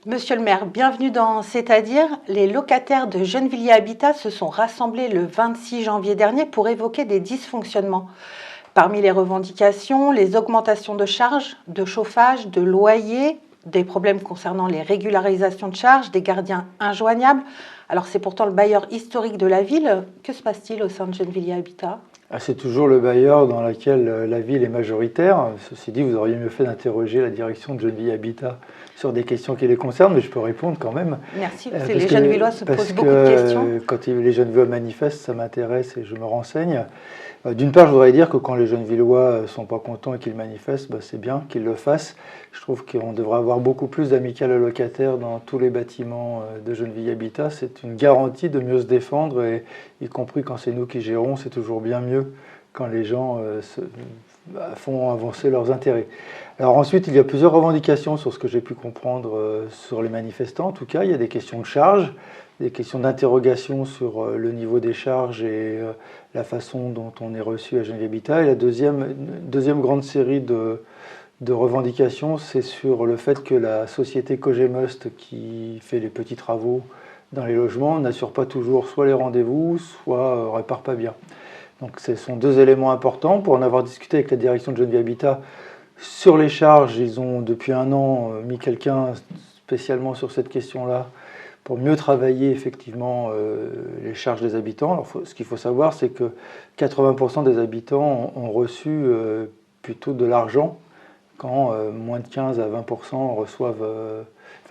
Monsieur le maire, bienvenue dans C'est-à-dire. Les locataires de Gennevilliers Habitat se sont rassemblés le 26 janvier dernier pour évoquer des dysfonctionnements. Parmi les revendications, les augmentations de charges, de chauffage, de loyer, des problèmes concernant les régularisations de charges, des gardiens injoignables. Alors c'est pourtant le bailleur historique de la ville. Que se passe-t-il au sein de Gennevilliers Habitat ? C'est toujours le bailleur dans lequel la ville est majoritaire. Ceci dit, vous auriez mieux fait d'interroger la direction de Gennevilliers Habitat sur des questions qui les concernent, mais je peux répondre quand même. Merci, parce que les Gennevillois se posent beaucoup de questions. Quand les Gennevillois manifestent, ça m'intéresse et je me renseigne. D'une part, je voudrais dire que quand les Gennevillois ne sont pas contents et qu'ils manifestent, c'est bien qu'ils le fassent. Je trouve qu'on devrait avoir beaucoup plus d'amicales locataires dans tous les bâtiments de Gennevilliers Habitat. C'est une garantie de mieux se défendre, et y compris quand c'est nous qui gérons, c'est toujours bien mieux quand les gens font avancer leurs intérêts. Alors ensuite, il y a plusieurs revendications sur ce que j'ai pu comprendre sur les manifestants. En tout cas, il y a des questions de charges, des questions d'interrogation sur le niveau des charges et la façon dont on est reçu à Gennevilliers Habitat. Et la deuxième grande série de revendications, c'est sur le fait que la société Cogemust, qui fait les petits travaux dans les logements, n'assure pas toujours soit les rendez-vous, soit répare pas bien. Donc ce sont deux éléments importants. Pour en avoir discuté avec la direction de Gennevilliers Habitat sur les charges, ils ont depuis un an mis quelqu'un spécialement sur cette question-là pour mieux travailler effectivement les charges des habitants. Alors, ce qu'il faut savoir, c'est que 80% des habitants ont reçu plutôt de l'argent, quand moins de 15 à 20% reçoivent,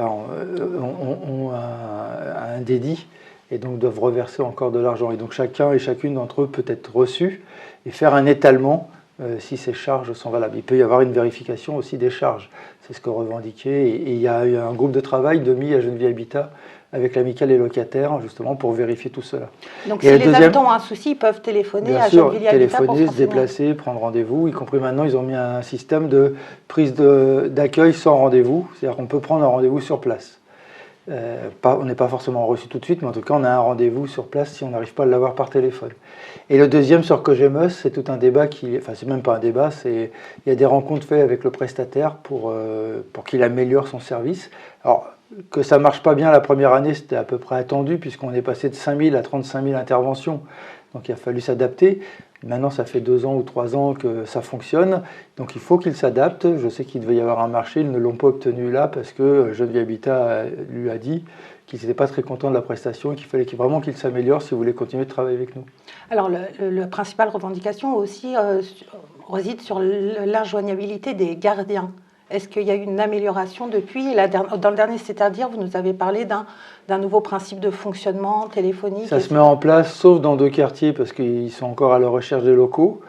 ont un dédit, et donc doivent reverser encore de l'argent. Et donc chacun et chacune d'entre eux peut être reçu et faire un étalement si ces charges sont valables. Il peut y avoir une vérification aussi des charges, c'est ce que revendiquait. Et il y a eu un groupe de travail de mis à Gennevilliers Habitat avec l'amicale des locataires, justement, pour vérifier tout cela. Donc si les habitants ont un souci, ils peuvent téléphoner à Gennevilliers Habitat pour se renseigner. Se déplacer, prendre rendez-vous, y compris maintenant, ils ont mis un système de prise d'accueil sans rendez-vous, c'est-à-dire qu'on peut prendre un rendez-vous sur place. On n'est pas forcément reçu tout de suite, mais en tout cas, on a un rendez-vous sur place si on n'arrive pas à l'avoir par téléphone. Et le deuxième sur Cogemust, c'est tout un débat c'est même pas un débat, il y a des rencontres faites avec le prestataire pour qu'il améliore son service. Alors, que ça ne marche pas bien la première année, c'était à peu près attendu, puisqu'on est passé de 5 000 à 35 000 interventions. Donc il a fallu s'adapter. Maintenant, ça fait 2 ans ou 3 ans que ça fonctionne. Donc il faut qu'ils s'adaptent. Je sais qu'il devait y avoir un marché, ils ne l'ont pas obtenu là, parce que Gennevilliers Habitat lui a dit qu'ils n'étaient pas très contents de la prestation et qu'il fallait vraiment qu'il s'améliore si vous voulez continuer de travailler avec nous. Alors la principale revendication aussi réside sur l'injoignabilité des gardiens. Est-ce qu'il y a eu une amélioration depuis ? Dans le dernier C'est-à-dire, vous nous avez parlé d'un nouveau principe de fonctionnement téléphonique. Ça se met en place, sauf dans 2 quartiers, parce qu'ils sont encore à la recherche des locaux.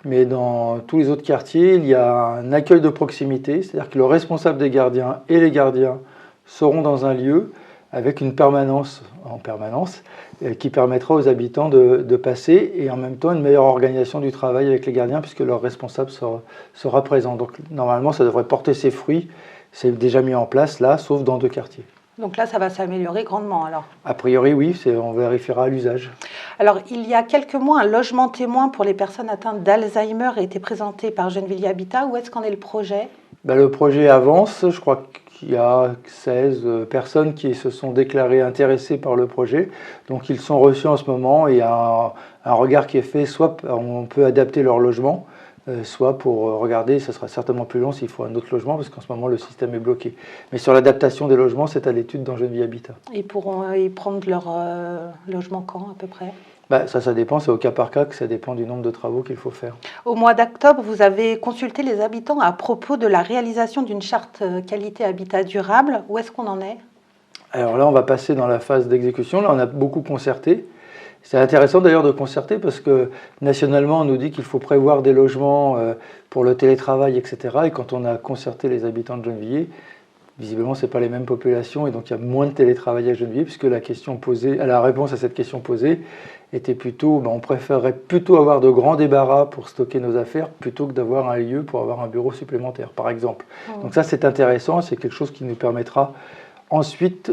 Mais dans tous les autres quartiers, il y a un accueil de proximité, c'est-à-dire que le responsable des gardiens et les gardiens seront dans un lieu avec une permanence en permanence qui permettra aux habitants de passer, et en même temps une meilleure organisation du travail avec les gardiens puisque leur responsable sera présent. Donc normalement ça devrait porter ses fruits, c'est déjà mis en place là, sauf dans 2 quartiers. Donc là, ça va s'améliorer grandement alors ? A priori, oui, on vérifiera à l'usage. Alors, il y a quelques mois, un logement témoin pour les personnes atteintes d'Alzheimer a été présenté par Gennevilliers Habitat. Où est-ce qu'en est le projet ? Le projet avance. Je crois qu'il y a 16 personnes qui se sont déclarées intéressées par le projet. Donc, ils sont reçus en ce moment et un regard qui est fait. Soit on peut adapter leur logement, soit pour regarder, ça sera certainement plus long s'il faut un autre logement, parce qu'en ce moment le système est bloqué. Mais sur l'adaptation des logements, c'est à l'étude dans Gennevilliers Habitat. Ils pourront y prendre leur logement quand à peu près ? Ça dépend, c'est au cas par cas que ça dépend du nombre de travaux qu'il faut faire. Au mois d'octobre, vous avez consulté les habitants à propos de la réalisation d'une charte qualité habitat durable. Où est-ce qu'on en est ? Alors là, on va passer dans la phase d'exécution. Là, on a beaucoup concerté. C'est intéressant d'ailleurs de concerter parce que nationalement, on nous dit qu'il faut prévoir des logements pour le télétravail, etc. Et quand on a concerté les habitants de Gennevilliers, visiblement, ce n'est pas les mêmes populations et donc il y a moins de télétravail à Gennevilliers puisque la réponse à cette question posée était plutôt, on préférerait plutôt avoir de grands débarras pour stocker nos affaires plutôt que d'avoir un lieu pour avoir un bureau supplémentaire, par exemple. Donc ça, c'est intéressant, c'est quelque chose qui nous permettra ensuite,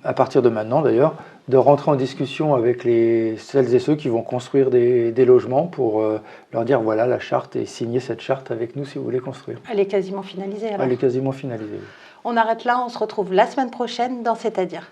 à partir de maintenant d'ailleurs, de rentrer en discussion avec celles et ceux qui vont construire des logements pour leur dire voilà la charte et signer cette charte avec nous si vous voulez construire. Elle est quasiment finalisée alors. Elle est quasiment finalisée. On arrête là, on se retrouve la semaine prochaine dans C'est-à-dire.